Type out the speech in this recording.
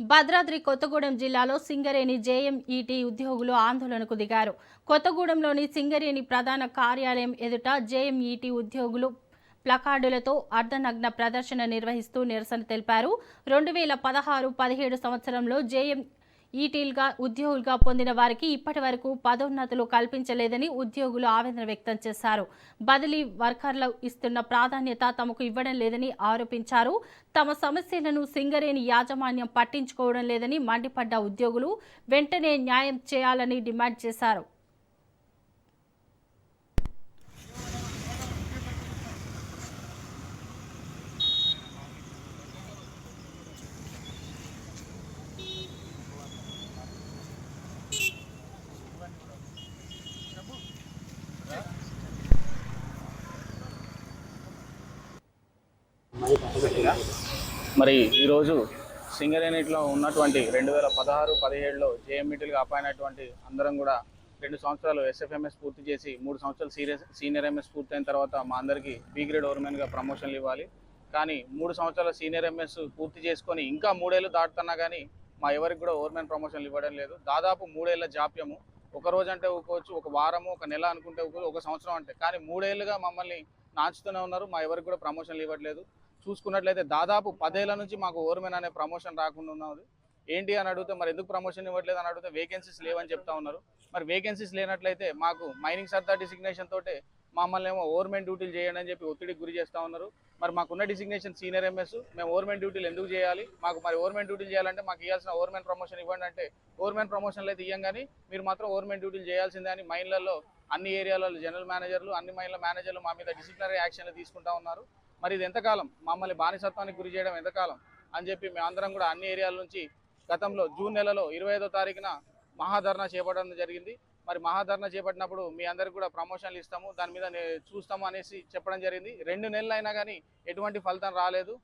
భద్రాద్రి కొత్తగూడెం జిల్లాలో సింగరేణి జేఎంఈటీ ఉద్యోగులు ఆందోళనకు దిగారు. కొత్తగూడెంలోని సింగరేణి ప్రధాన కార్యాలయం ఎదుట జేఎంఈటీ ఉద్యోగులు ప్లకార్డులతో అర్ధనగ్న ప్రదర్శన నిర్వహిస్తూ నిరసన తెలిపారు. 2016-17 సంవత్సరంలో జేఎంఈటీలుగా ఉద్యోగులుగా పొందిన వారికి ఇప్పటి వరకు పదోన్నతులు కల్పించలేదని ఉద్యోగులు ఆవేదన వ్యక్తం చేశారు. బదిలీ వర్కర్లు ఇస్తున్న ప్రాధాన్యత తమకు ఇవ్వడం లేదని ఆరోపించారు. తమ సమస్యలను సింగరేణి యాజమాన్యం పట్టించుకోవడం లేదని మండిపడ్డ ఉద్యోగులు వెంటనే న్యాయం చేయాలని డిమాండ్ చేశారు. మరి ఈరోజు సింగరేణిలో ఉన్నటువంటి 2016-17లో జేఎంఈటీలుగా అపాయినటువంటి అందరం కూడా 2 సంవత్సరాలు ఎస్ఎఫ్ఎంఎస్ పూర్తి చేసి 3 సంవత్సరాలు సీనియర్ ఎంఎస్ పూర్తయిన తర్వాత మా అందరికీ బి గ్రేడ్ ఓవర్మెన్గా ప్రమోషన్లు ఇవ్వాలి. కానీ 3 సంవత్సరాల సీనియర్ ఎంఎస్ పూర్తి చేసుకొని ఇంకా 3 ఏళ్ళు దాటుతున్నా కానీ మా ఎవరికి కూడా ఓవర్మెన్ ప్రమోషన్లు ఇవ్వడం లేదు. దాదాపు 3 ఏళ్ళ జాప్యము. ఒక రోజు అంటే ఊకోవచ్చు, ఒక వారము, ఒక నెల అనుకుంటే ఊకోవచ్చు, ఒక సంవత్సరం అంటే, కానీ 3 ఏళ్ళుగా మమ్మల్ని నాచుతూనే ఉన్నారు. మా ఎవరికి కూడా ప్రమోషన్లు ఇవ్వట్లేదు. చూసుకున్నట్లయితే దాదాపు 10 ఏళ్ల నుంచి మాకు ఓవర్మెన్ అనే ప్రమోషన్ రాకుండా ఉన్నది. ఏంటి అని అడిగితే మరి ఎందుకు ప్రమోషన్ ఇవ్వట్లేదు అని అడిగితే వేకెన్సీస్ లేవని చెప్తా ఉన్నారు. మరి వేకెన్సీస్ లేనట్లయితే మాకు మైనింగ్ సర్దార్ డిసిగ్నేషన్ తోటే మమ్మల్ని ఏమో ఓవర్మెన్ డ్యూటీలు చేయండి అని చెప్పి ఒత్తిడికి గురి చేస్తూ ఉన్నారు. మరి మాకున్న డిసిగ్నేషన్ సీనియర్ ఎంఎస్, మేము ఓవర్మెన్ డ్యూటీలు ఎందుకు చేయాలి? మాకు మరి ఓవర్మెన్ డ్యూటీలు చేయాలంటే మాకు ఇవ్వాల్సిన ఓవర్మెన్ ప్రమోషన్ ఇవ్వండి అంటే ఓవర్మెన్ ప్రమోషన్లు అయితే ఇవ్వం, కానీ మీరు మాత్రం ఓవర్మెన్ డ్యూటీలు చేయాల్సిందే అని మైన్లలో అన్ని ఏరియాలలో జనరల్ మేనేజర్లు, అన్ని మైన్ల మేనేజర్లు మా మీద డిసిప్లినరీ యాక్షన్లు తీసుకుంటా ఉన్నారు. మరి ఇది ఎంతకాలం? మమ్మల్ని బానిసత్వానికి గురి చేయడం ఎంతకాలం అని చెప్పి మేమందరం కూడా అన్ని ఏరియాల నుంచి గతంలో జూన్ నెలలో 25వ తారీఖున మహాధర్నా చేపట్టడం జరిగింది. మరి మహాధర్నా చేపట్టినప్పుడు మీ అందరికి కూడా ప్రమోషన్లు ఇస్తాము, దాని మీద చూస్తాము అనేసి చెప్పడం జరిగింది. 2 నెలలు అయినా కానీ ఎటువంటి ఫలితం రాలేదు.